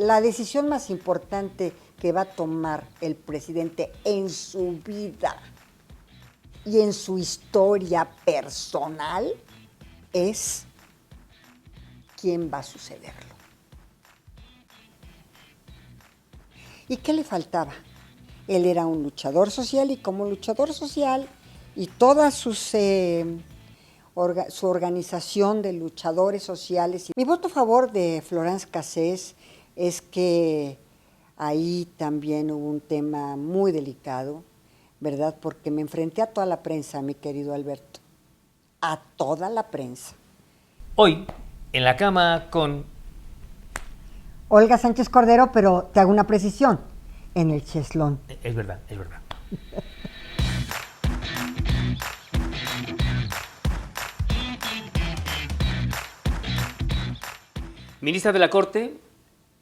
la decisión más importante que va a tomar el presidente en su vida y en su historia personal es quién va a sucederlo. ¿Y qué le faltaba? Él era un luchador social y como luchador social y toda su organización de luchadores sociales. Mi voto a favor de Florence Cassés es que ahí también hubo un tema muy delicado, ¿verdad? Porque me enfrenté a toda la prensa, mi querido Alberto, a toda la prensa. Hoy, en la cama con Olga Sánchez Cordero, pero te hago una precisión, en el cheslón. Es verdad, es verdad. Ministra de la Corte,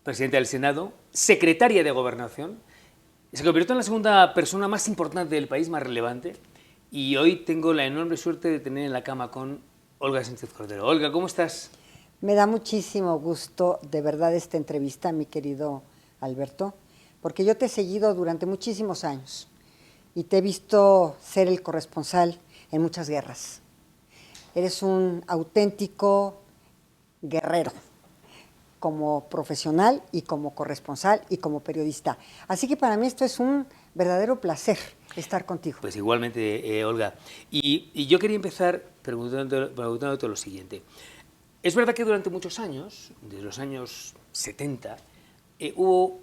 presidenta del Senado, secretaria de Gobernación, se convirtió en la segunda persona más importante del país, más relevante, y hoy tengo la enorme suerte de tener en la cama con Olga Sánchez Cordero. Olga, ¿cómo estás? Me da muchísimo gusto, de verdad, esta entrevista, mi querido Alberto, porque yo te he seguido durante muchísimos años y te he visto ser el corresponsal en muchas guerras. Eres un auténtico guerrero, como profesional y como corresponsal y como periodista. Así que para mí esto es un verdadero placer estar contigo. Pues igualmente, Olga. Y yo quería empezar preguntándote lo siguiente. Es verdad que durante muchos años, desde los años 70, hubo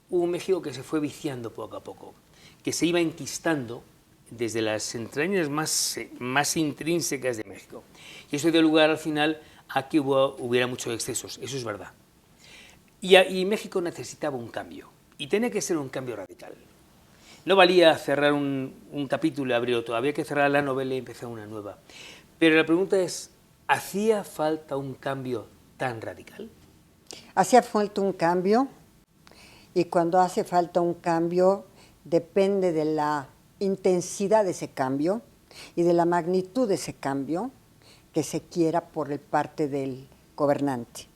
un México que se fue viciando poco a poco, que se iba enquistando desde las entrañas más intrínsecas de México. Y eso dio lugar al final a que hubiera muchos excesos, eso es verdad. Y México necesitaba un cambio, y tenía que ser un cambio radical. No valía cerrar un capítulo y abrir otro, había que cerrar la novela y empezar una nueva. Pero la pregunta es, ¿hacía falta un cambio tan radical? Hacía falta un cambio, y cuando hace falta un cambio depende de la intensidad de ese cambio y de la magnitud de ese cambio que se quiera por parte del gobernante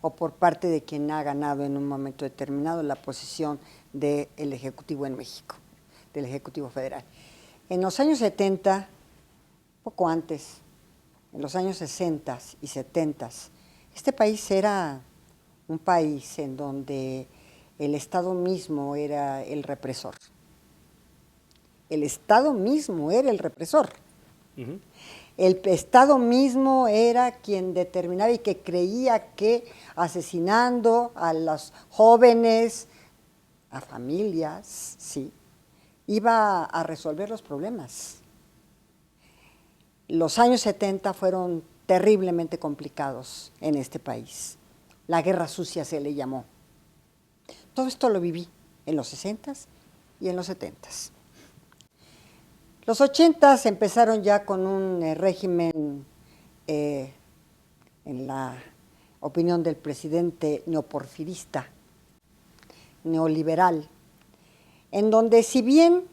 o por parte de quien ha ganado en un momento determinado la posición del Ejecutivo en México, del Ejecutivo Federal. En los años 70, poco antes, en los años 60 y 70, este país era un país en donde el Estado mismo era el represor. El Estado mismo era el represor. Uh-huh. El Estado mismo era quien determinaba y que creía que asesinando a los jóvenes, a familias, sí, iba a resolver los problemas. Los años 70 fueron terriblemente complicados en este país. La guerra sucia se le llamó. Todo esto lo viví en los 60s y en los 70s. Los 80s empezaron ya con un régimen, en la opinión del presidente, neoporfirista, neoliberal, en donde si bien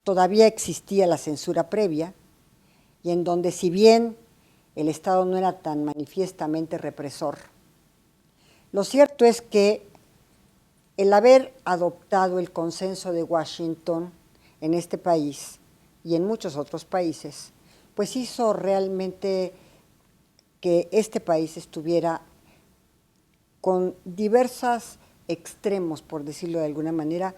todavía existía la censura previa y en donde si bien el Estado no era tan manifiestamente represor, lo cierto es que el haber adoptado el consenso de Washington en este país y en muchos otros países, pues hizo realmente que este país estuviera con diversos extremos, por decirlo de alguna manera,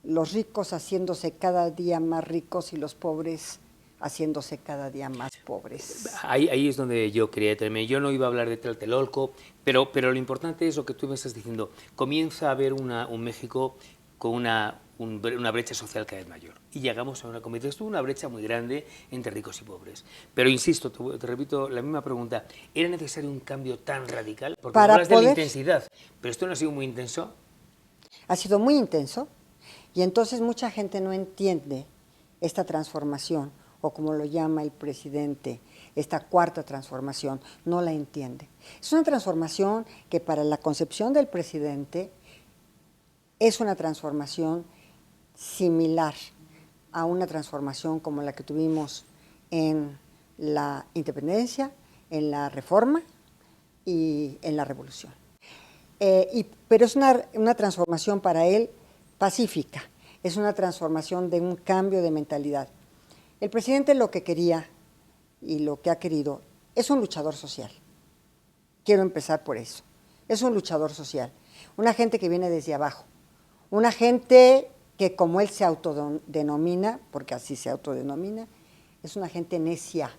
los ricos haciéndose cada día más ricos y los pobres haciéndose cada día más pobres. Ahí es donde yo quería detenerme. Yo no iba a hablar de Tlatelolco, pero lo importante es lo que tú me estás diciendo. Comienza a haber un México con una brecha social cada vez mayor. Y llegamos a como dices tú, una brecha muy grande entre ricos y pobres. Pero insisto, te repito la misma pregunta. ¿Era necesario un cambio tan radical? Porque Para hablas de poder, la intensidad, pero esto no ha sido muy intenso. Ha sido muy intenso y entonces mucha gente no entiende esta transformación, o como lo llama el presidente, esta cuarta transformación, no la entiende. Es una transformación que para la concepción del presidente es una transformación similar a una transformación como la que tuvimos en la independencia, en la reforma y en la revolución. Pero es una transformación para él pacífica, es una transformación de un cambio de mentalidad. El presidente lo que quería y lo que ha querido es un luchador social. Quiero empezar por eso. Es un luchador social, una gente que viene desde abajo, una gente que, como él se autodenomina, porque así se autodenomina, es una gente necia.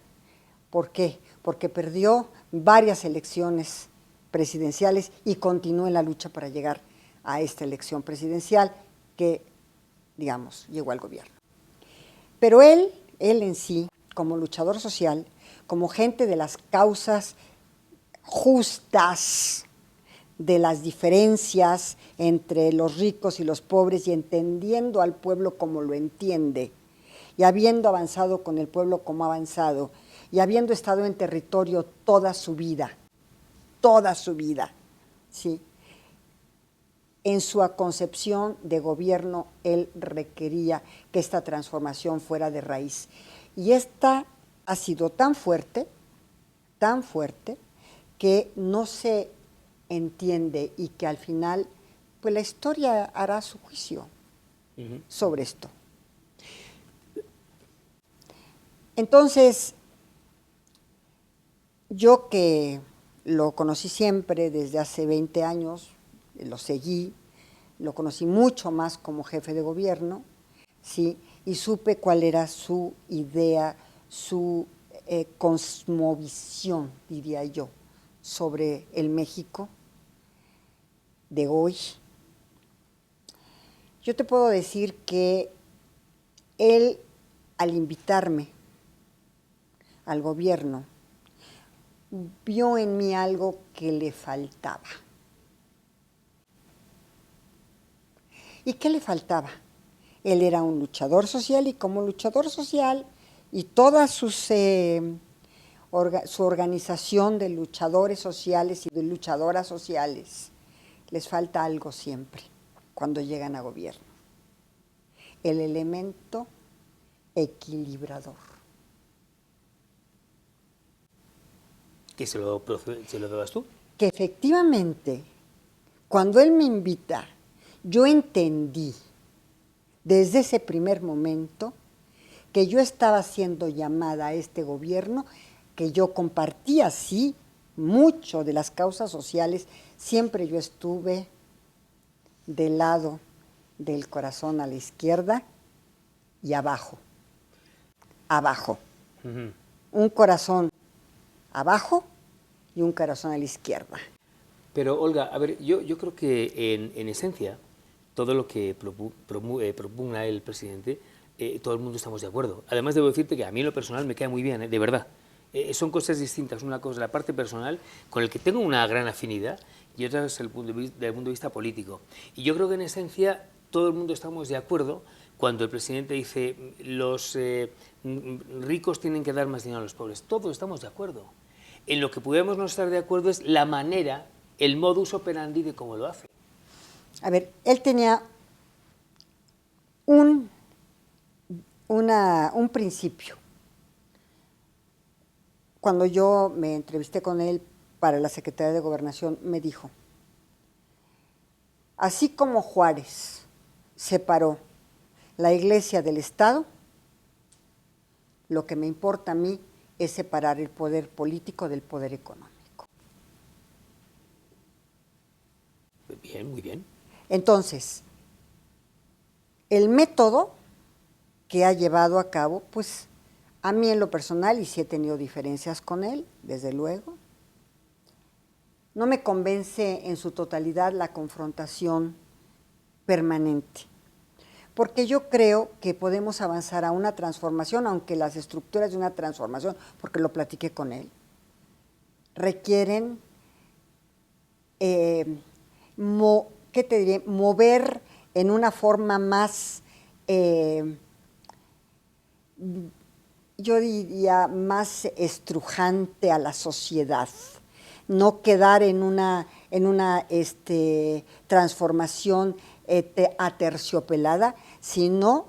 ¿Por qué? Porque perdió varias elecciones presidenciales y continúa en la lucha para llegar a esta elección presidencial que, digamos, llegó al gobierno. Pero él en sí, como luchador social, como gente de las causas justas, de las diferencias entre los ricos y los pobres y entendiendo al pueblo como lo entiende, y habiendo avanzado con el pueblo como ha avanzado, y habiendo estado en territorio toda su vida, ¿sí? En su concepción de gobierno, él requería que esta transformación fuera de raíz. Y esta ha sido tan fuerte, que no se entiende y que al final, pues la historia hará su juicio sobre esto. Entonces, yo que lo conocí siempre desde hace 20 años, lo seguí, lo conocí mucho más como jefe de gobierno, ¿sí? Y supe cuál era su idea, su cosmovisión, diría yo, sobre el México de hoy. Yo te puedo decir que él, al invitarme al gobierno, vio en mí algo que le faltaba. ¿Y qué le faltaba? Él era un luchador social y como luchador social y toda su organización de luchadores sociales y de luchadoras sociales, les falta algo siempre cuando llegan a gobierno. El elemento equilibrador. ¿Que se lo dabas tú? Que efectivamente, cuando él me invita, yo entendí desde ese primer momento que yo estaba siendo llamada a este gobierno, que yo compartía, sí, mucho de las causas sociales, siempre yo estuve del lado del corazón a la izquierda y abajo. Un corazón abajo y un corazón a la izquierda. Pero, Olga, a ver, yo creo que en esencia, todo lo que propugna el presidente, todo el mundo estamos de acuerdo. Además, debo decirte que a mí en lo personal me queda muy bien, de verdad. Son cosas distintas. Una cosa es la parte personal, con el que tengo una gran afinidad, y otra es el punto de vista político. Y yo creo que en esencia todo el mundo estamos de acuerdo cuando el presidente dice los ricos tienen que dar más dinero a los pobres. Todos estamos de acuerdo. En lo que podemos no estar de acuerdo es la manera, el modus operandi de cómo lo hace. A ver, él tenía un principio. Cuando yo me entrevisté con él para la Secretaría de Gobernación, me dijo, así como Juárez separó la Iglesia del Estado, lo que me importa a mí es separar el poder político del poder económico. Bien, muy bien. Entonces, el método que ha llevado a cabo, pues a mí en lo personal, y sí he tenido diferencias con él, desde luego, no me convence en su totalidad la confrontación permanente, porque yo creo que podemos avanzar a una transformación, aunque las estructuras de una transformación, porque lo platiqué con él, requieren, ¿qué te diré?, mover en una forma más, yo diría, más estrujante a la sociedad, no quedar en una transformación aterciopelada, sino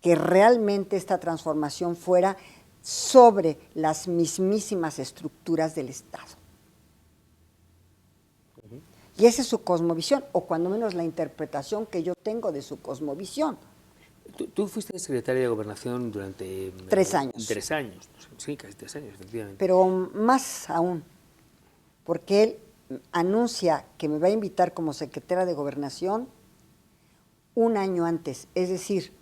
que realmente esta transformación fuera sobre las mismísimas estructuras del Estado. Y esa es su cosmovisión, o cuando menos la interpretación que yo tengo de su cosmovisión. Tú fuiste secretaria de Gobernación durante 3 años. 3 años, sí, casi 3 años, efectivamente. Pero más aún, porque él anuncia que me va a invitar como secretaria de Gobernación un año antes, es decir,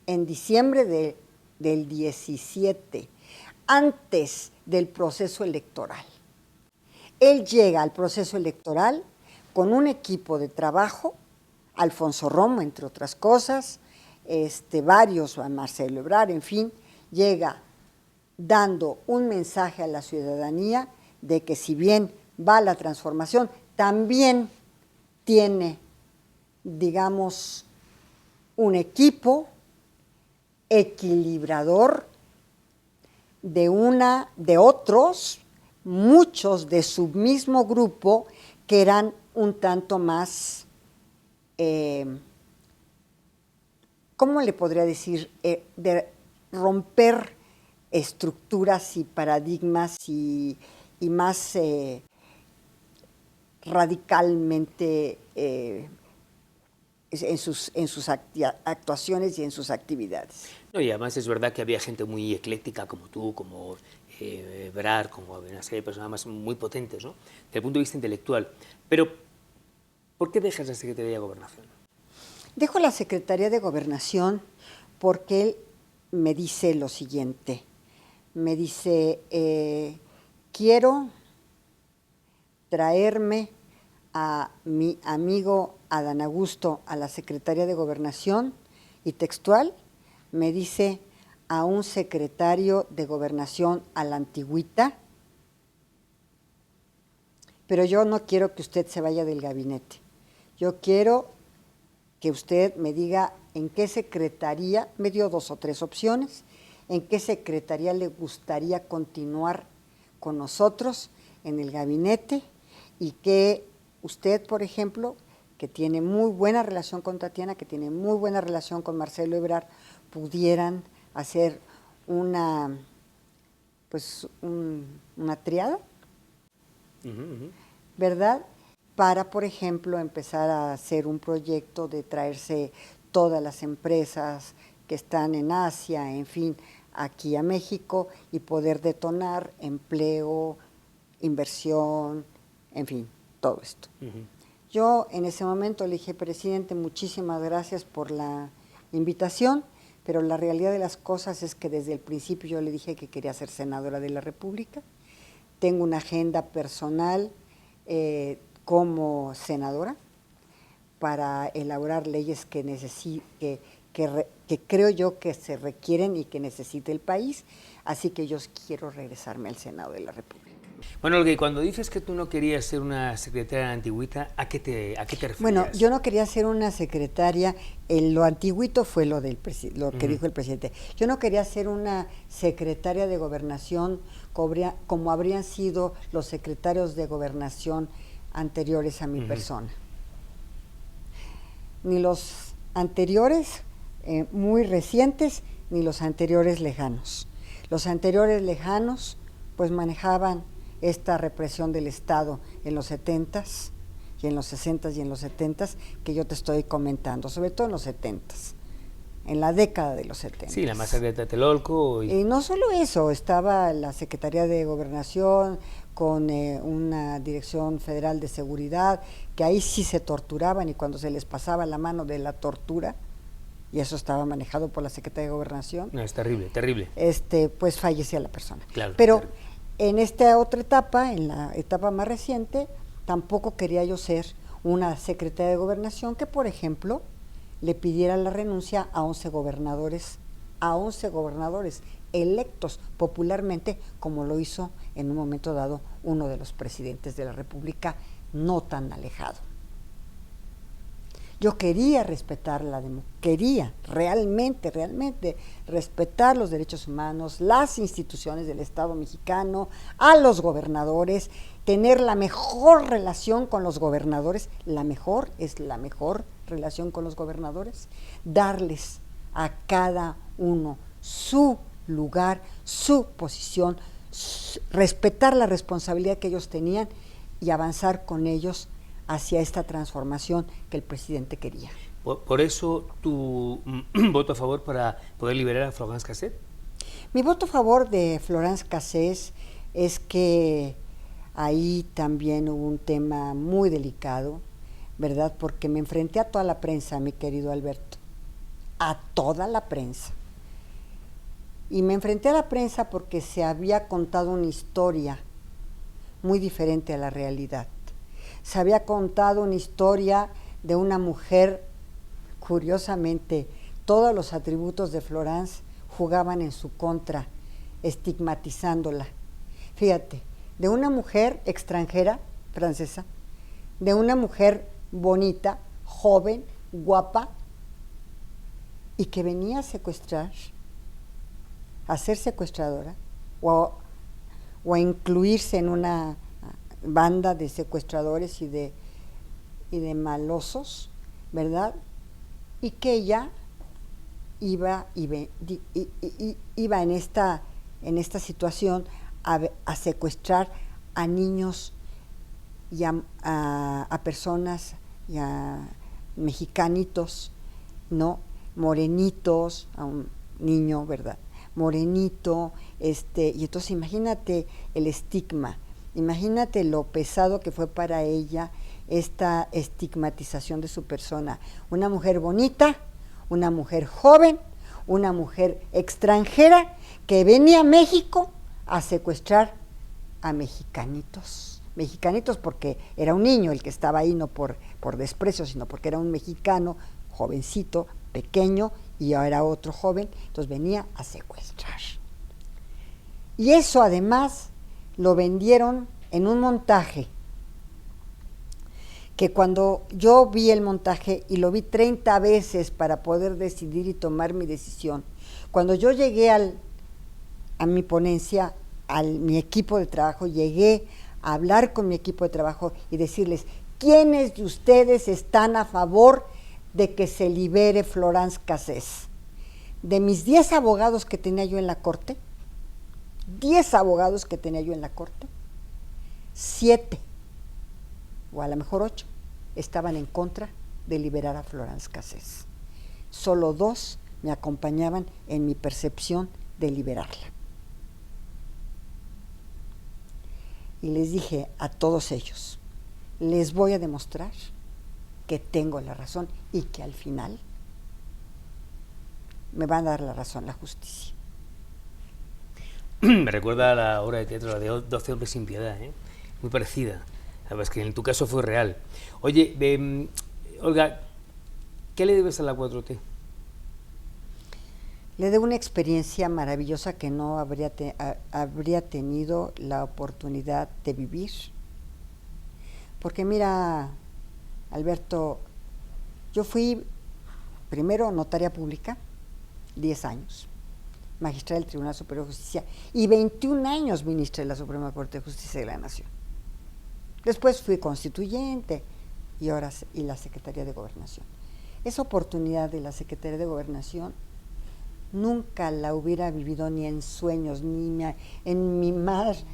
en diciembre del 17, antes del proceso electoral. Él llega al proceso electoral con un equipo de trabajo, Alfonso Romo, entre otras cosas, varios, Marcelo Ebrard, en fin, llega dando un mensaje a la ciudadanía de que si bien va la transformación, también tiene, digamos, un equipo equilibrador de otros, muchos de su mismo grupo, que eran un tanto más, ¿cómo le podría decir? De romper estructuras y paradigmas y más radicalmente en sus actuaciones y en sus actividades. No, y además es verdad que había gente muy ecléctica como tú, como Ebrard, como una serie de personas más muy potentes, ¿no? Desde el punto de vista intelectual. Pero, ¿por qué dejas la Secretaría de Gobernación? Dejo la Secretaría de Gobernación porque él me dice lo siguiente. Me dice, quiero traerme a mi amigo Adán Augusto a la Secretaría de Gobernación, y textual me dice, a un secretario de Gobernación a la antigüita, pero yo no quiero que usted se vaya del gabinete. Yo quiero que usted me diga en qué secretaría, me dio 2 o 3 opciones, en qué secretaría le gustaría continuar con nosotros en el gabinete, y que usted, por ejemplo, que tiene muy buena relación con Tatiana, que tiene muy buena relación con Marcelo Ebrard, pudieran hacer una triada, ¿verdad? Para, por ejemplo, empezar a hacer un proyecto de traerse todas las empresas que están en Asia, en fin, aquí a México, y poder detonar empleo, inversión, en fin, todo esto. Yo en ese momento le dije, presidente, muchísimas gracias por la invitación, pero la realidad de las cosas es que desde el principio yo le dije que quería ser senadora de la República. Tengo una agenda personal como senadora para elaborar leyes que creo yo que se requieren y que necesita el país, así que yo quiero regresarme al Senado de la República. Bueno, Olga, y cuando dices que tú no querías ser una secretaria de la antigüita, ¿a qué te referías? Bueno, yo no quería ser una secretaria, lo antiguito fue lo que dijo el presidente. Yo no quería ser una secretaria de Gobernación como habrían sido los secretarios de Gobernación anteriores a mi persona. Ni los anteriores muy recientes, ni los anteriores lejanos. Los anteriores lejanos pues manejaban esta represión del Estado en los 70s y en los 60s y en los 70s que yo te estoy comentando, sobre todo en los 70s, en la década de los 70s. Sí, la masacre de Tlatelolco. Y no solo eso, estaba la Secretaría de Gobernación con una Dirección Federal de Seguridad, que ahí sí se torturaban, y cuando se les pasaba la mano de la tortura, y eso estaba manejado por la Secretaría de Gobernación. No, es terrible, terrible. Pues fallecía la persona. Claro, pero terrible. En esta otra etapa, en la etapa más reciente, tampoco quería yo ser una secretaria de Gobernación que, por ejemplo, le pidiera la renuncia a 11 gobernadores electos popularmente, como lo hizo en un momento dado uno de los presidentes de la República no tan alejado. Yo quería respetar quería realmente respetar los derechos humanos, las instituciones del Estado mexicano, a los gobernadores, tener la mejor relación con los gobernadores, la mejor relación con los gobernadores, darles a cada uno su lugar, su posición, respetar la responsabilidad que ellos tenían y avanzar con ellos hacia esta transformación que el presidente quería. Por eso tu voto a favor para poder liberar a Florence Cassés. Mi voto a favor de Florence Cassés es que ahí también hubo un tema muy delicado, ¿verdad? Porque me enfrenté a toda la prensa, mi querido Alberto, a toda la prensa. Y me enfrenté a la prensa porque se había contado una historia muy diferente a la realidad. Se había contado una historia de una mujer, curiosamente, todos los atributos de Florence jugaban en su contra, estigmatizándola. Fíjate, de una mujer extranjera, francesa, de una mujer bonita, joven, guapa, y que venía a secuestrar, a ser secuestradora, o a incluirse en una banda de secuestradores y de malosos, ¿verdad? Y que ella iba en esta situación a secuestrar a niños y a personas y a mexicanitos, ¿no? Morenitos, a un niño, ¿verdad? Morenito, y entonces imagínate el estigma, imagínate lo pesado que fue para ella esta estigmatización de su persona. Una mujer bonita, una mujer joven, una mujer extranjera que venía a México a secuestrar a mexicanitos. Mexicanitos porque era un niño el que estaba ahí, no por desprecio, sino porque era un mexicano, jovencito, pequeño, y ahora era otro joven, entonces venía a secuestrar. Y eso además lo vendieron en un montaje, que cuando yo vi el montaje, y lo vi 30 veces para poder decidir y tomar mi decisión, cuando yo llegué a mi ponencia, mi equipo de trabajo, llegué a hablar con mi equipo de trabajo y decirles, ¿quiénes de ustedes están a favor de que se libere Florence Cassés? De mis 10 abogados que tenía yo en la corte, 10 abogados que tenía yo en la corte, 7, o a lo mejor 8, estaban en contra de liberar a Florence Cassés. Solo 2 me acompañaban en mi percepción de liberarla. Y les dije a todos ellos, les voy a demostrar que tengo la razón y que al final me van a dar la razón la justicia. Me recuerda a la obra de teatro, la de 12 hombres sin piedad, ¿eh? Muy parecida. Sabes que en tu caso fue real. Oye, Olga, ¿qué le debes a la 4T? Le debo una experiencia maravillosa que no habría tenido la oportunidad de vivir. Porque mira, Alberto, yo fui primero notaria pública, 10 años, magistrada del Tribunal Superior de Justicia, y 21 años ministra de la Suprema Corte de Justicia de la Nación. Después fui constituyente y la Secretaría de Gobernación. Esa oportunidad de la Secretaría de Gobernación nunca la hubiera vivido ni en sueños, ni en mi más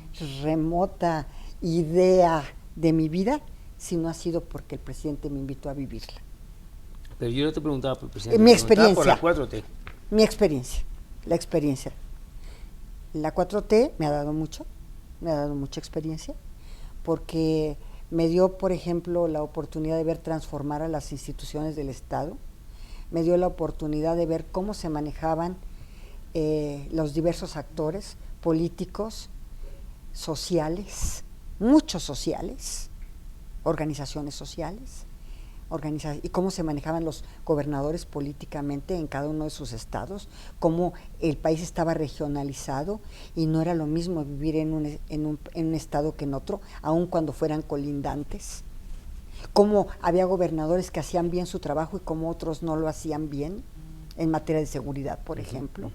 remota idea de mi vida, si no ha sido porque el presidente me invitó a vivirla. Pero yo no te preguntaba por el presidente, Mi experiencia. por la 4T. Mi experiencia, la experiencia. La 4T me ha dado mucha experiencia, porque me dio, por ejemplo, la oportunidad de ver transformar a las instituciones del Estado, me dio la oportunidad de ver cómo se manejaban los diversos actores políticos, sociales, muchos sociales, organizaciones sociales, y cómo se manejaban los gobernadores políticamente en cada uno de sus estados, cómo el país estaba regionalizado y no era lo mismo vivir en un estado que en otro, aun cuando fueran colindantes, cómo había gobernadores que hacían bien su trabajo y cómo otros no lo hacían bien, en materia de seguridad, por ejemplo,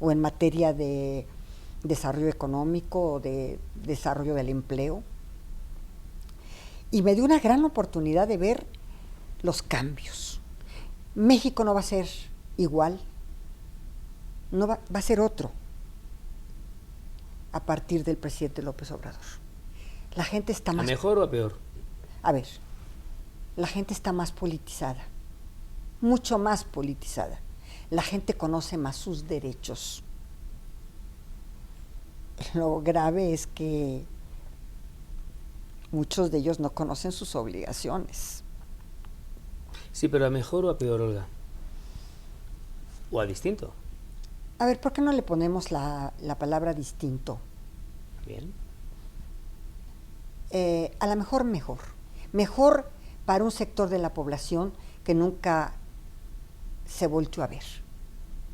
o en materia de desarrollo económico o de desarrollo del empleo. Y me dio una gran oportunidad de ver los cambios. México no va a ser igual, no va a ser otro a partir del presidente López Obrador. La gente está más... ¿A mejor o a peor? A ver, la gente está más politizada, mucho más politizada. La gente conoce más sus derechos. Lo grave es que muchos de ellos no conocen sus obligaciones. Sí, pero a mejor o a peor, Olga. O a distinto. A ver, ¿por qué no le ponemos la palabra distinto? Bien. A lo mejor mejor. Mejor para un sector de la población que nunca se volteó a ver.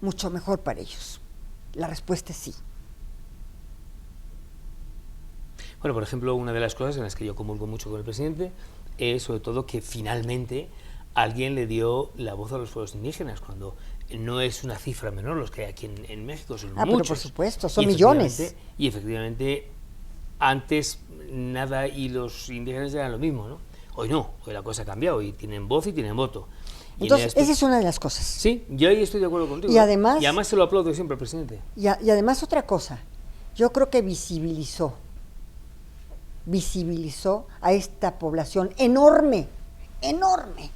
Mucho mejor para ellos. La respuesta es sí. Bueno, por ejemplo, una de las cosas en las que yo comulgo mucho con el presidente es sobre todo que finalmente alguien le dio la voz a los pueblos indígenas, cuando no es una cifra menor los que hay aquí en México, son muchos. Pero por supuesto, son y millones. Y efectivamente, antes nada y los indígenas eran lo mismo, ¿no? Hoy no, hoy la cosa ha cambiado, hoy tienen voz y tienen voto. Entonces, esa es una de las cosas. Sí, yo ahí estoy de acuerdo contigo. Y además se lo aplaudo siempre al presidente. Y además otra cosa, yo creo que visibilizó a esta población enorme, enorme.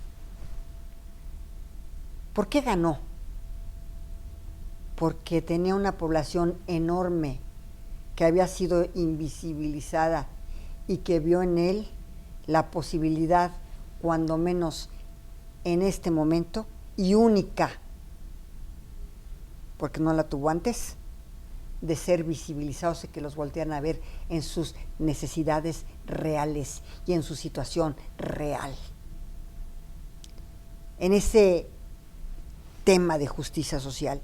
¿Por qué ganó? Porque tenía una población enorme que había sido invisibilizada y que vio en él la posibilidad, cuando menos en este momento, y única, porque no la tuvo antes, de ser visibilizados y que los voltearan a ver en sus necesidades reales y en su situación real. En ese tema de justicia social,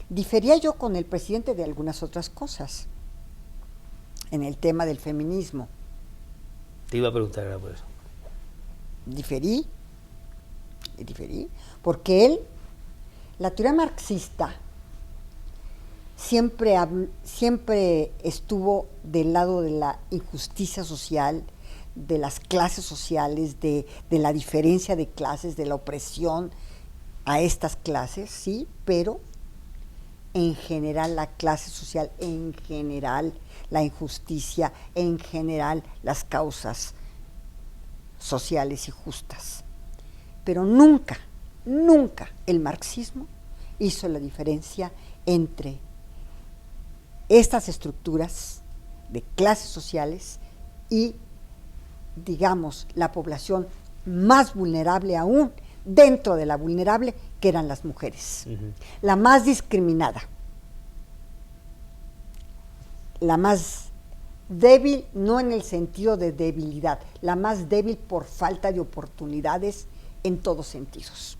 difería yo con el presidente de algunas otras cosas, en el tema del feminismo. Te iba a preguntar ahora por eso. Diferí, porque él, la teoría marxista, siempre estuvo del lado de la injusticia social, de las clases sociales, de la diferencia de clases, de la opresión a estas clases, sí, pero en general la clase social, en general la injusticia, en general las causas sociales y justas. Pero nunca, nunca el marxismo hizo la diferencia entre estas estructuras de clases sociales y, digamos, la población más vulnerable aún, dentro de la vulnerable, que eran las mujeres. La más discriminada, la más débil, no en el sentido de debilidad, la más débil por falta de oportunidades en todos sentidos.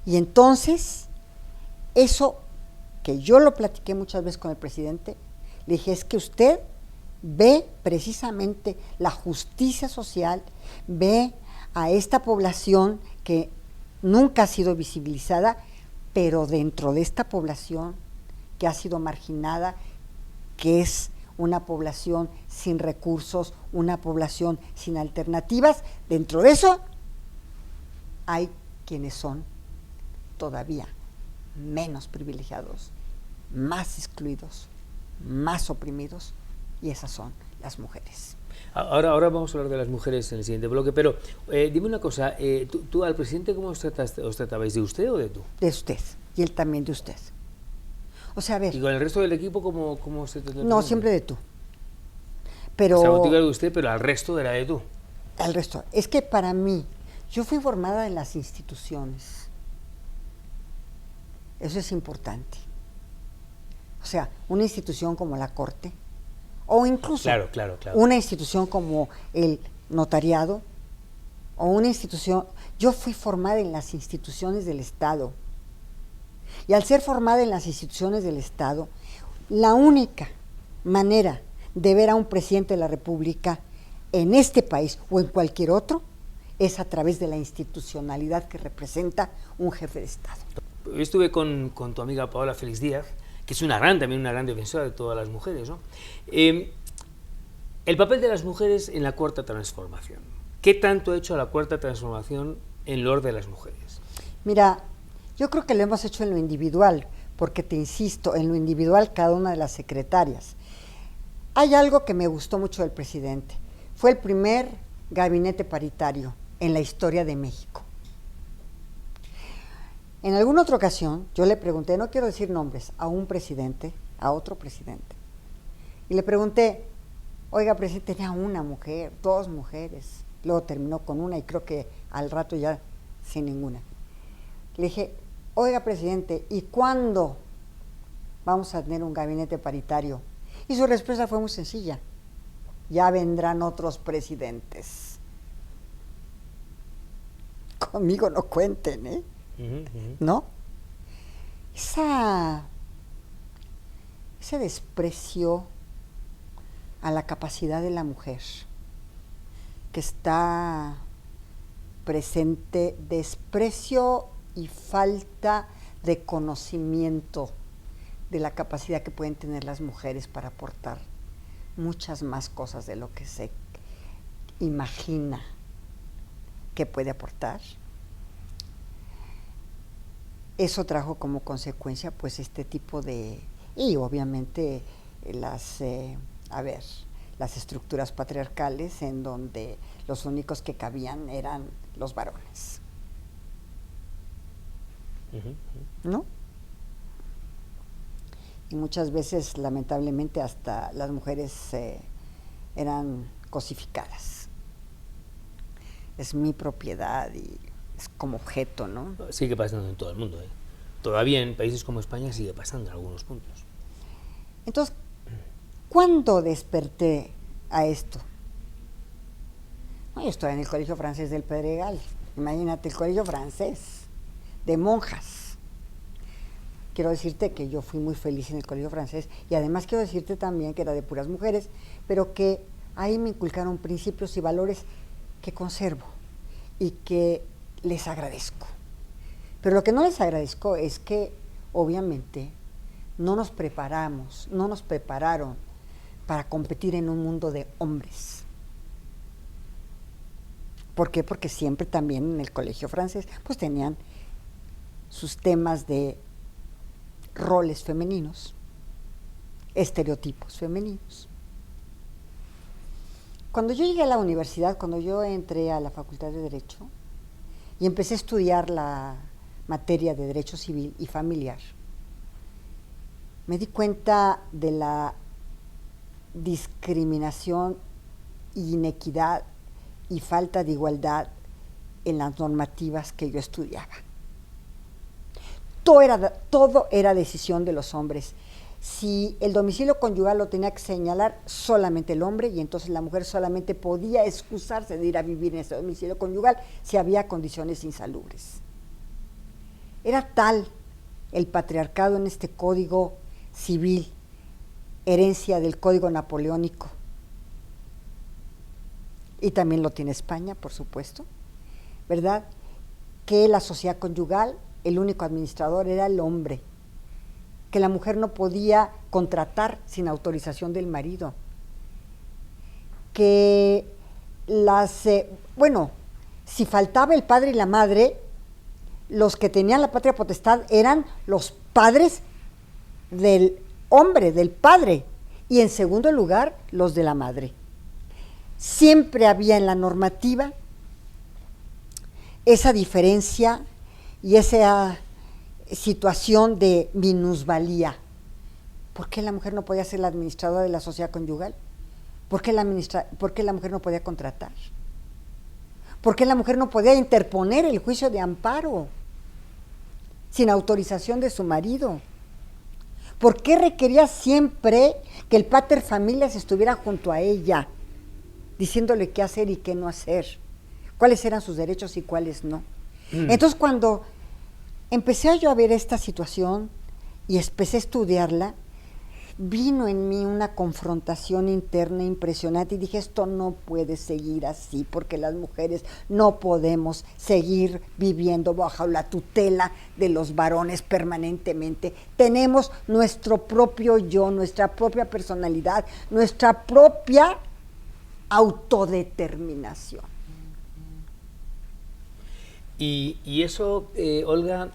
Y entonces, eso que yo lo platiqué muchas veces con el presidente, le dije, es que usted ve precisamente la justicia social, ve a esta población que nunca ha sido visibilizada, pero dentro de esta población que ha sido marginada, que es una población sin recursos, una población sin alternativas, dentro de eso hay quienes son todavía menos privilegiados, más excluidos, más oprimidos, y esas son las mujeres. Ahora vamos a hablar de las mujeres en el siguiente bloque, pero dime una cosa, ¿tú al presidente cómo os tratabais? ¿De usted o de tú? De usted, y él también de usted. O sea, a ver. ¿Y con el resto del equipo cómo se trata? No, siempre de tú. Pero, o sea, contigo era de usted, pero al resto era de tú. Al resto. Es que para mí, yo fui formada en las instituciones. Eso es importante. O sea, una institución como la Corte, o incluso claro. una institución como el notariado, o una institución. Yo fui formada en las instituciones del Estado. Y al ser formada en las instituciones del Estado, la única manera de ver a un presidente de la República en este país o en cualquier otro es a través de la institucionalidad que representa un jefe de Estado. Yo estuve con tu amiga Paola Félix Díaz, que es también una gran defensora de todas las mujeres, ¿no? El papel de las mujeres en la Cuarta Transformación. ¿Qué tanto ha hecho la Cuarta Transformación en lo de las mujeres? Mira, yo creo que lo hemos hecho en lo individual, porque te insisto, en lo individual cada una de las secretarias. Hay algo que me gustó mucho del presidente. Fue el primer gabinete paritario en la historia de México. En alguna otra ocasión, yo le pregunté, no quiero decir nombres, a un presidente, a otro presidente, y le pregunté, oiga, presidente, tenía una mujer, 2 mujeres, luego terminó con una y creo que al rato ya sin ninguna. Le dije, oiga, presidente, ¿y cuándo vamos a tener un gabinete paritario? Y su respuesta fue muy sencilla, ya vendrán otros presidentes. Conmigo no cuenten, ¿eh? ¿No? Ese desprecio a la capacidad de la mujer que está presente, desprecio y falta de conocimiento de la capacidad que pueden tener las mujeres para aportar muchas más cosas de lo que se imagina que puede aportar. Eso trajo como consecuencia pues este tipo de, y obviamente las estructuras patriarcales en donde los únicos que cabían eran los varones. ¿No? Y muchas veces, lamentablemente, hasta las mujeres eran cosificadas. Es mi propiedad y es como objeto, ¿no? Sigue pasando en todo el mundo, ¿eh? Todavía en países como España sigue pasando en algunos puntos. Entonces, ¿cuándo desperté a esto? No, yo estoy en el Colegio Francés del Pedregal. Imagínate, el colegio francés, de monjas. Quiero decirte que yo fui muy feliz en el colegio francés y además quiero decirte también que era de puras mujeres, pero que ahí me inculcaron principios y valores que conservo y que les agradezco. Pero lo que no les agradezco es que, obviamente, no nos prepararon para competir en un mundo de hombres. ¿Por qué? Porque siempre también en el colegio francés pues tenían sus temas de roles femeninos, estereotipos femeninos. Cuando yo llegué a la universidad, cuando yo entré a la Facultad de Derecho y empecé a estudiar la materia de Derecho Civil y Familiar, me di cuenta de la discriminación, inequidad y falta de igualdad en las normativas que yo estudiaba. Todo era decisión de los hombres. Si el domicilio conyugal lo tenía que señalar solamente el hombre, y entonces la mujer solamente podía excusarse de ir a vivir en ese domicilio conyugal si había condiciones insalubres. Era tal el patriarcado en este código civil, herencia del código napoleónico, y también lo tiene España, por supuesto, ¿verdad?, que la sociedad conyugal, el único administrador era el hombre, que la mujer no podía contratar sin autorización del marido, que si faltaba el padre y la madre, los que tenían la patria potestad eran los padres del hombre, del padre, y en segundo lugar, los de la madre. Siempre había en la normativa esa diferencia y esa situación de minusvalía. ¿Por qué la mujer no podía ser la administradora de la sociedad conyugal? ¿Por qué la mujer no podía contratar? ¿Por qué la mujer no podía interponer el juicio de amparo sin autorización de su marido? ¿Por qué requería siempre que el pater familias estuviera junto a ella, diciéndole qué hacer y qué no hacer? ¿Cuáles eran sus derechos y cuáles no? Entonces, cuando empecé yo a ver esta situación y empecé a estudiarla, vino en mí una confrontación interna impresionante y dije, esto no puede seguir así, porque las mujeres no podemos seguir viviendo bajo la tutela de los varones permanentemente. Tenemos nuestro propio yo, nuestra propia personalidad, nuestra propia autodeterminación. Y eso, Olga,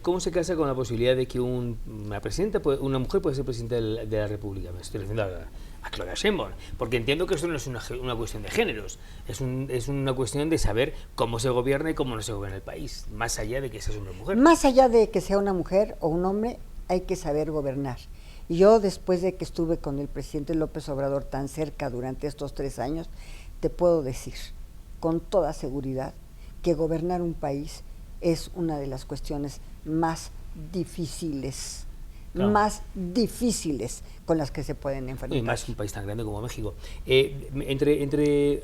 ¿cómo se casa con la posibilidad de que una mujer puede ser presidenta de la República? Me estoy refiriendo a Claudia Sheinbaum, porque entiendo que esto no es una cuestión de géneros, es una cuestión de saber cómo se gobierna y cómo no se gobierna el país, más allá de que seas una mujer. Más allá de que sea una mujer o un hombre, hay que saber gobernar. Y yo, después de que estuve con el presidente López Obrador tan cerca durante estos 3 años, te puedo decir con toda seguridad que gobernar un país es una de las cuestiones más difíciles, claro, con las que se pueden enfrentar. Y más un país tan grande como México.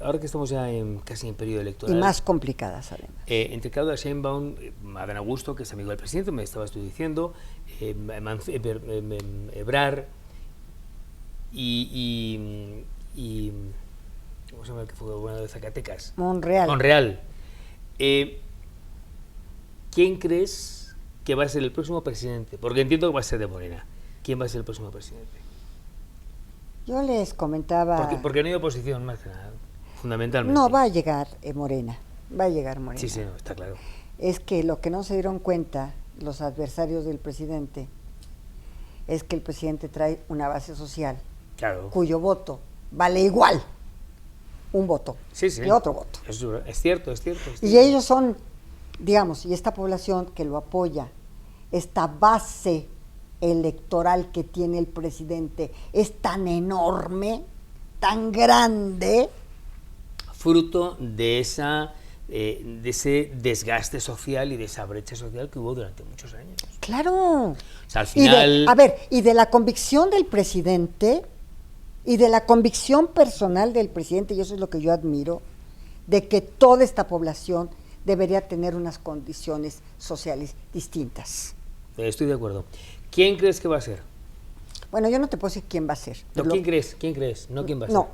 Ahora que estamos ya casi en periodo electoral. Y más complicadas, además. Entre Claudia Sheinbaum, Adán Augusto, que es amigo del presidente, me estabas tú diciendo, Ebrard y ¿cómo se llama el que fue gobernador de Zacatecas? Monreal. ¿Quién crees que va a ser el próximo presidente? Porque entiendo que va a ser de Morena. ¿Quién va a ser el próximo presidente? Yo les comentaba... Porque no hay oposición, más que nada, fundamentalmente. No, va a llegar Morena. Va a llegar Morena. Sí, no, está claro. Es que lo que no se dieron cuenta los adversarios del presidente es que el presidente trae una base social, claro, cuyo voto vale igual un voto que otro voto. Es cierto. Y ellos son, digamos, y esta población que lo apoya, esta base electoral que tiene el presidente es tan enorme, tan grande. Fruto de ese desgaste social y de esa brecha social que hubo durante muchos años. Claro. O sea, al final... Y de la convicción del presidente y de la convicción personal del presidente, y eso es lo que yo admiro, de que toda esta población debería tener unas condiciones sociales distintas. Estoy de acuerdo. ¿Quién crees que va a ser? Bueno, yo no te puedo decir quién va a ser. No, ¿quién crees? No quién va a ser. No,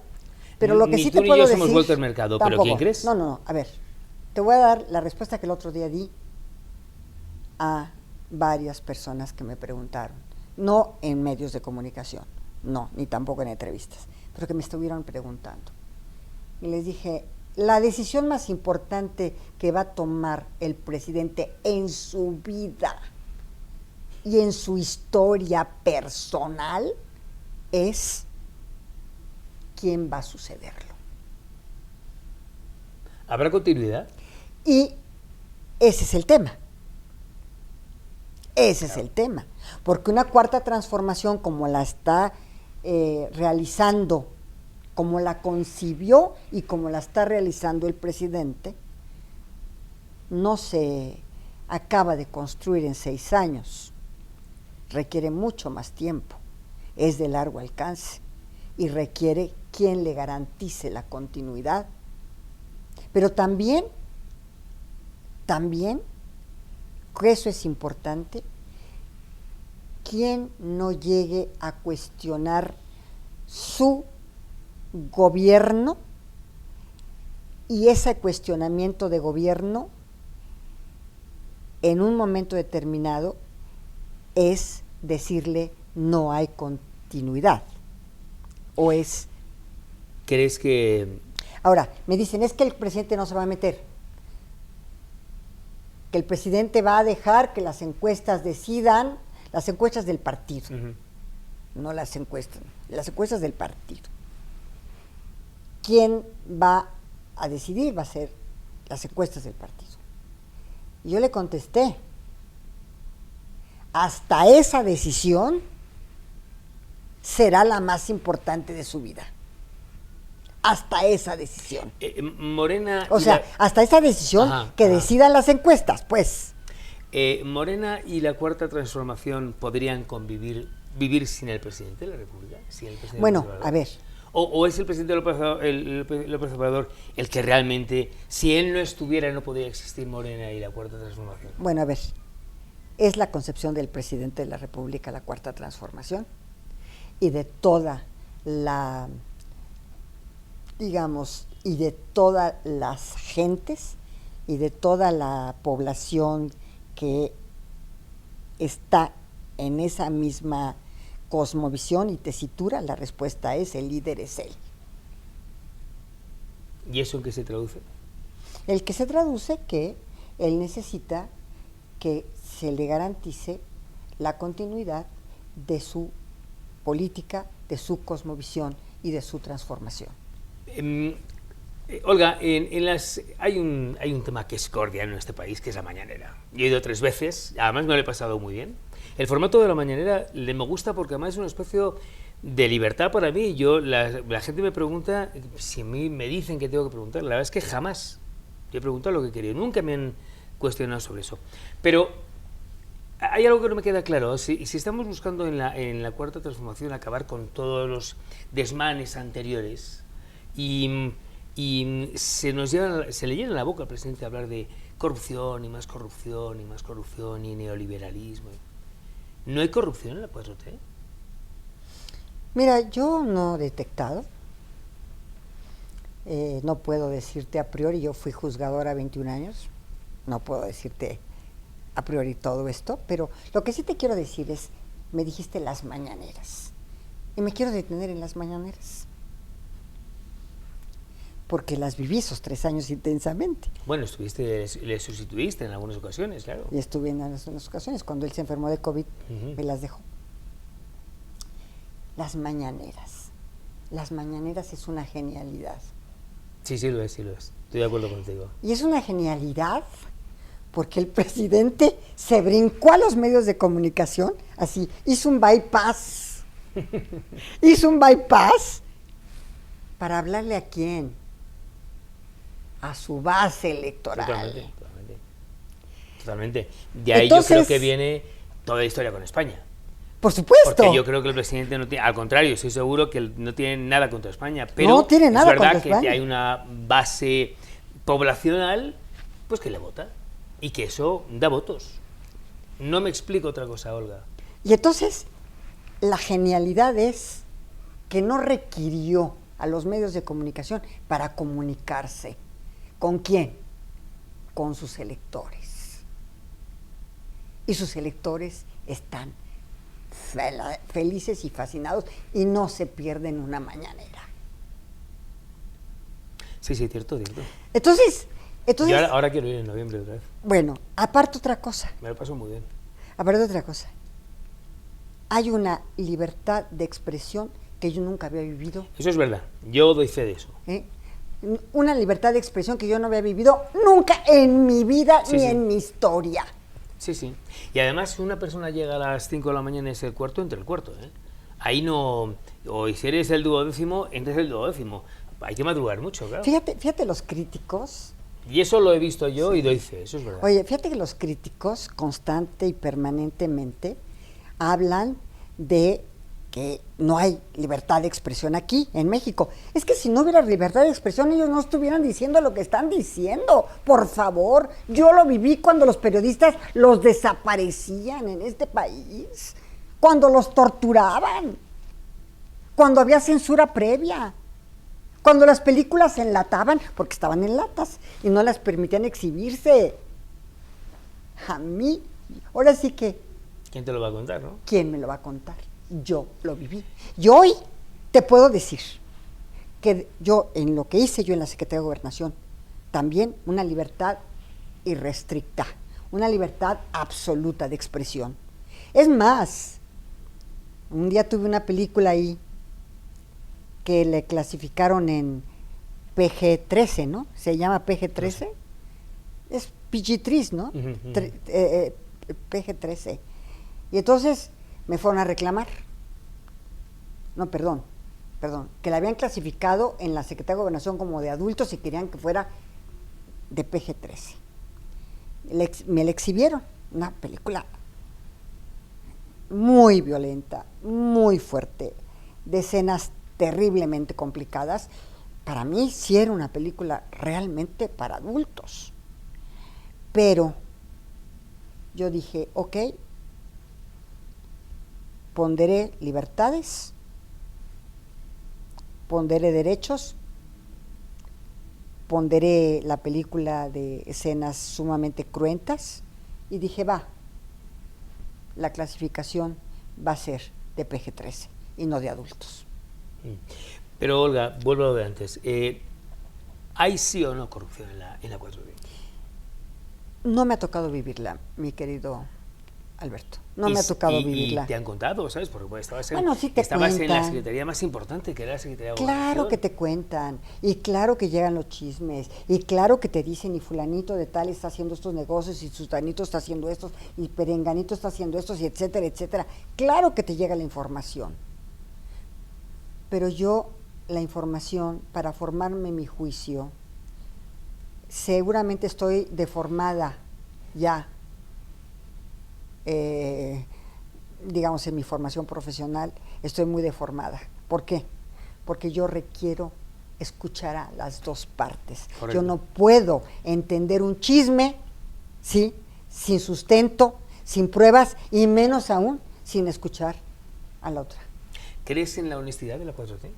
pero lo que ni sí tú te ni puedo yo decir... somos Walter Mercado, tampoco. ¿pero quién crees? No, a ver, te voy a dar la respuesta que el otro día di a varias personas que me preguntaron, no en medios de comunicación, no, ni tampoco en entrevistas, pero que me estuvieron preguntando. Y les dije, la decisión más importante que va a tomar el presidente en su vida y en su historia personal es quién va a sucederlo. ¿Habrá continuidad? Y ese es el tema. Ese es el tema. Porque una cuarta transformación como la está realizando, como la concibió y como la está realizando el presidente, no se acaba de construir en 6 años. Requiere mucho más tiempo. Es de largo alcance y requiere quien le garantice la continuidad. Pero también, que eso es importante, quien no llegue a cuestionar su gobierno y ese cuestionamiento de gobierno en un momento determinado es decirle no hay continuidad. O es... ¿Crees que...? Ahora, me dicen, es que el presidente no se va a meter, que el presidente va a dejar que las encuestas decidan, las encuestas del partido, no las encuestas del partido. ¿Quién va a decidir? Va a ser las encuestas del partido. Y yo le contesté, hasta esa decisión será la más importante de su vida. Hasta esa decisión. Morena... O sea, hasta esa decisión decidan las encuestas, pues. ¿Morena y la Cuarta Transformación podrían vivir sin el presidente de la República? Sin el presidente bueno, a ver. ¿O es el presidente López Obrador el que realmente, si él no estuviera, no podría existir Morena y la Cuarta Transformación? Bueno, a ver, es la concepción del presidente de la República la Cuarta Transformación y de toda la... digamos, y de todas las gentes y de toda la población que está en esa misma cosmovisión y tesitura, la respuesta es el líder es él. ¿Y eso en qué se traduce? El que se traduce que él necesita que se le garantice la continuidad de su política, de su cosmovisión y de su transformación. Olga, hay un tema que es cordial en este país, que es la mañanera. Yo he ido 3 veces, además me lo he pasado muy bien. El formato de la mañanera me gusta porque además es una especie de libertad para mí. La gente me pregunta, si a mí me dicen que tengo que preguntar, la verdad es que jamás. Yo he preguntado lo que quería, nunca me han cuestionado sobre eso. Pero hay algo que no me queda claro. Si estamos buscando en la cuarta transformación acabar con todos los desmanes anteriores y se le llena la boca al presidente hablar de corrupción y más corrupción y más corrupción y neoliberalismo. ¿No hay corrupción en la 4T? Mira, yo no he detectado, no puedo decirte a priori, yo fui juzgadora 21 años, no puedo decirte a priori todo esto, pero lo que sí te quiero decir es, me dijiste las mañaneras, y me quiero detener en las mañaneras, porque las viví esos 3 años intensamente. Bueno, le sustituiste en algunas ocasiones, claro. Y estuve en algunas ocasiones, cuando él se enfermó de COVID, me las dejó. Las mañaneras es una genialidad. Sí, sí lo es, estoy de acuerdo contigo. Y es una genialidad porque el presidente se brincó a los medios de comunicación, así, hizo un bypass para hablarle ¿a quién? A su base electoral. Totalmente. De ahí entonces, yo creo que viene toda la historia con España. Por supuesto. Porque yo creo que el presidente no tiene, al contrario, estoy seguro que no tiene nada contra España, pero no tiene nada es verdad que hay una base poblacional pues que le vota y que eso da votos. No me explico otra cosa, Olga. Y entonces, la genialidad es que no requirió a los medios de comunicación para comunicarse. ¿Con quién? Con sus electores. Y sus electores están felices y fascinados y no se pierden una mañanera. Sí, sí, cierto. Entonces yo ahora quiero ir en noviembre otra vez. Bueno, aparte otra cosa. Me lo paso muy bien. Aparte otra cosa. Hay una libertad de expresión que yo nunca había vivido. Eso es verdad. Yo doy fe de eso. Una libertad de expresión que yo no había vivido nunca en mi vida ni en mi historia. Sí, sí. Y además, si una persona llega a las 5 de la mañana y es el cuarto, entra el cuarto, ¿eh? Ahí no... O si eres el 12º, entres el 12º. Hay que madrugar mucho, claro. Fíjate los críticos... Y eso lo he visto yo y doy fe, eso es verdad. Oye, fíjate que los críticos constante y permanentemente hablan de que no hay libertad de expresión aquí, en México. Es que si no hubiera libertad de expresión, ellos no estuvieran diciendo lo que están diciendo. Por favor, yo lo viví cuando los periodistas los desaparecían en este país, cuando los torturaban, cuando había censura previa, cuando las películas se enlataban, porque estaban en latas, y no las permitían exhibirse. A mí, ahora sí que... ¿Quién te lo va a contar, no? ¿Quién me lo va a contar? Yo lo viví. Y hoy te puedo decir que yo, en lo que hice yo en la Secretaría de Gobernación, también una libertad irrestricta, una libertad absoluta de expresión. Es más, un día tuve una película ahí que le clasificaron en PG-13, ¿no? Se llama PG-13. Es PG-13, ¿no? PG-13. Y entonces me fueron a reclamar. No, perdón, que la habían clasificado en la Secretaría de Gobernación como de adultos y querían que fuera de PG-13. Me la exhibieron, una película muy violenta, muy fuerte, de escenas terriblemente complicadas. Para mí sí era una película realmente para adultos. Pero yo dije, ok, ponderé libertades, ponderé derechos, ponderé la película de escenas sumamente cruentas y dije, la clasificación va a ser de PG-13 y no de adultos. Pero Olga, vuelvo a lo de antes. ¿Hay sí o no corrupción en la 4T? No me ha tocado vivirla, mi querido Alberto. No me ha tocado vivirla. Y te han contado, ¿sabes? Porque pues, estabas Bueno, sí te en la cuentan. secretaría más importante, que era la Secretaría de Claro Gobernación. que te cuentan, y claro que llegan los chismes, y claro que te dicen, y fulanito de tal está haciendo estos negocios, y sutanito está haciendo estos, y perenganito está haciendo estos, y etcétera, etcétera. Claro que te llega la información. Pero yo, la información, para formarme mi juicio, seguramente estoy deformada ya, digamos, en mi formación profesional, estoy muy deformada. ¿Por qué? Porque yo requiero escuchar a las dos partes. Correcto. Yo no puedo entender un chisme, ¿sí?, sin sustento, sin pruebas, y menos aún sin escuchar a la otra. ¿Crees en la honestidad de la 4T?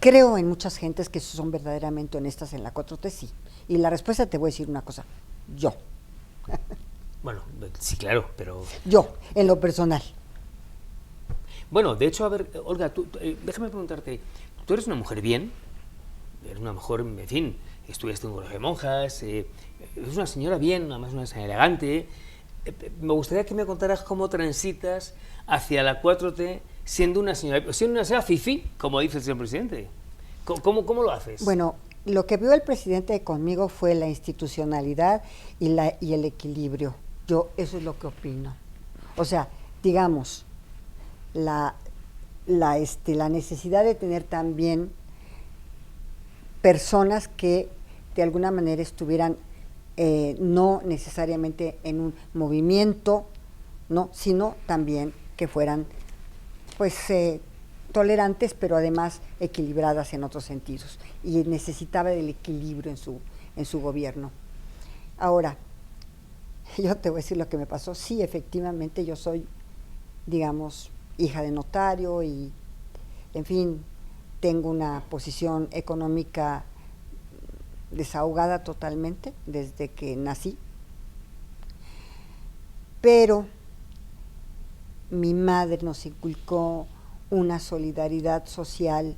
Creo en muchas gentes que son verdaderamente honestas en la 4T, sí. Y la respuesta, te voy a decir una cosa, yo. Bueno, sí, claro, pero... Yo, en lo personal. Bueno, de hecho, a ver, Olga, déjame preguntarte, tú eres una mujer bien, eres una mujer, en fin, estudiaste en un colegio de monjas, eres una señora bien, además una señora elegante. Me gustaría que me contaras cómo transitas hacia la 4T siendo una señora fifí, como dice el señor presidente. ¿Cómo lo haces? Bueno, lo que vio el presidente conmigo fue la institucionalidad y el equilibrio. Yo eso es lo que opino. O sea, digamos, la necesidad de tener también personas que de alguna manera estuvieran no necesariamente en un movimiento, ¿no?, sino también que fueran pues tolerantes, pero además equilibradas en otros sentidos, y necesitaba del equilibrio en su gobierno. Ahora, yo te voy a decir lo que me pasó. Sí, efectivamente, yo soy, digamos, hija de notario y, en fin, tengo una posición económica desahogada totalmente desde que nací, pero mi madre nos inculcó una solidaridad social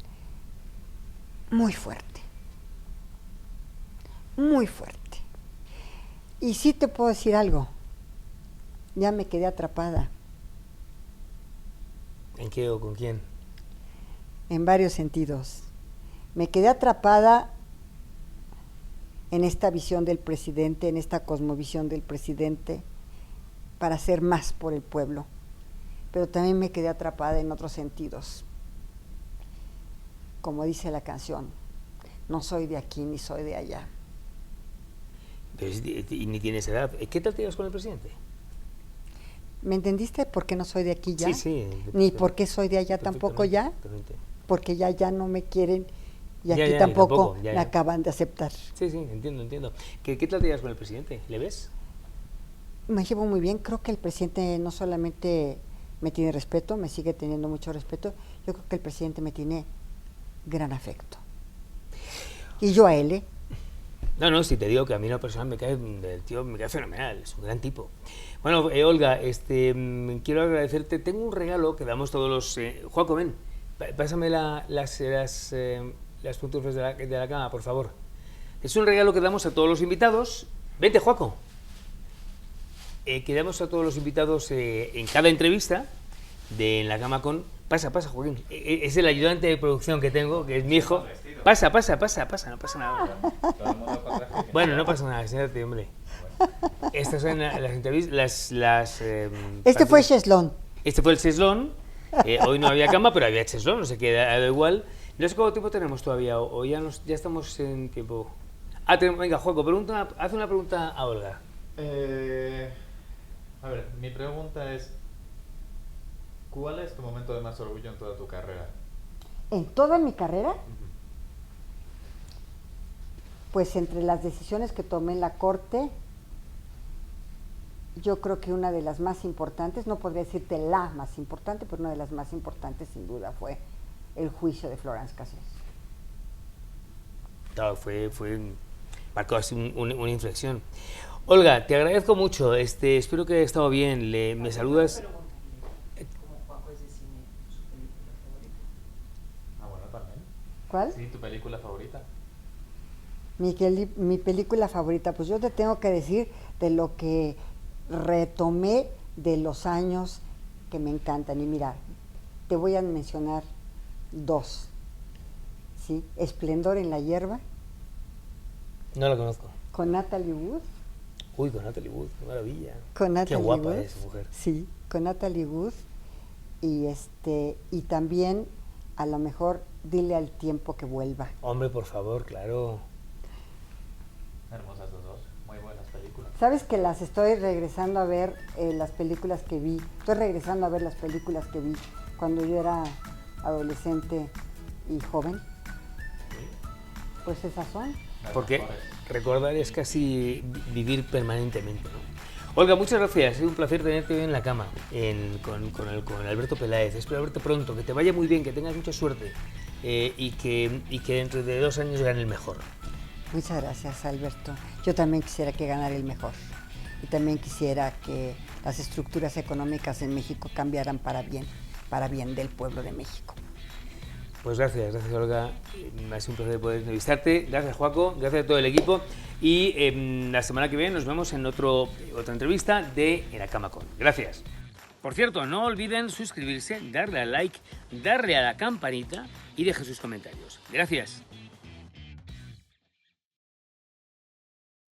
muy fuerte, muy fuerte. Y sí te puedo decir algo, ya me quedé atrapada. ¿En qué o con quién? En varios sentidos. Me quedé atrapada en esta visión del presidente, en esta cosmovisión del presidente, para hacer más por el pueblo. Pero también me quedé atrapada en otros sentidos. Como dice la canción, no soy de aquí ni soy de allá. Pero y ni tienes edad. ¿Qué tal te llevas con el presidente? ¿Me entendiste por qué no soy de aquí ya? Sí, sí. Ni por qué soy de allá tampoco ya. Porque ya no me quieren y aquí Ya, tampoco ya. me acaban de aceptar. Sí, entiendo. ¿Qué tal te llevas con el presidente? ¿Le ves? Me llevo muy bien. Creo que el presidente no solamente me tiene respeto, me sigue teniendo mucho respeto. Yo creo que el presidente me tiene gran afecto. Y yo a él, ¿eh? No, si te digo que a mí una persona el tío me cae fenomenal, es un gran tipo. Bueno, Olga, quiero agradecerte. Tengo un regalo que damos todos los... Juaco, ven, pásame las puntufas de la cama, por favor. Es un regalo que damos a todos los invitados. Vente, Juaco. Que damos a todos los invitados en cada entrevista de En la Cama con... Pasa, Joaquín. Es el ayudante de producción que tengo, que es mi hijo. Pasa, no pasa nada. Bueno, no pasa nada, siéntate, hombre. Estas son las entrevistas, Este fue Cheslón. Este fue el cheslón. Hoy no había cama, pero había cheslón, no sé qué, da igual. No sé cuánto tiempo tenemos todavía, o ya estamos en tiempo. Venga, Juaco, haz una pregunta a Olga. A ver, mi pregunta es, ¿cuál es tu momento de más orgullo en toda tu carrera? ¿En toda mi carrera? Pues entre las decisiones que tomé en la Corte, yo creo que una de las más importantes, no podría decirte la más importante, pero una de las más importantes sin duda fue el juicio de Florence Cassés. Claro, marcó así una inflexión. Olga, te agradezco mucho, espero que haya estado bien, me saludas. Como Juaco es de cine, su película favorita. Ah, bueno, también. ¿Cuál? Sí, tu película favorita. Mi película favorita, pues yo te tengo que decir de lo que retomé de los años que me encantan. Y mira, te voy a mencionar dos. ¿Sí? Esplendor en la hierba, No la conozco. con Natalie Wood. Uy, con Natalie Wood, qué maravilla. Con Natalie Qué guapa Wood. es esa mujer. Sí, con Natalie Wood. Y también, a lo mejor, dile al tiempo que vuelva. Hombre, por favor, claro. Hermosas las dos, muy buenas películas. Sabes que las estoy regresando a ver, las películas que vi. Estoy regresando a ver las películas que vi cuando yo era adolescente y joven. Pues esas son. Las Porque mejores. recordar es casi vivir permanentemente, ¿no? Olga, muchas gracias. Ha sido un placer tenerte hoy en la cama con Alberto Peláez. Espero verte pronto, que te vaya muy bien, que tengas mucha suerte y que dentro de 2 años gane el mejor. Muchas gracias, Alberto. Yo también quisiera que ganara el mejor. Y también quisiera que las estructuras económicas en México cambiaran para bien del pueblo de México. Pues gracias Olga. Ha sido un placer poder entrevistarte. Gracias Joaco, gracias a todo el equipo. Y la semana que viene nos vemos en otra entrevista de En la Cama Con. Gracias. Por cierto, no olviden suscribirse, darle a like, darle a la campanita y dejar sus comentarios. Gracias.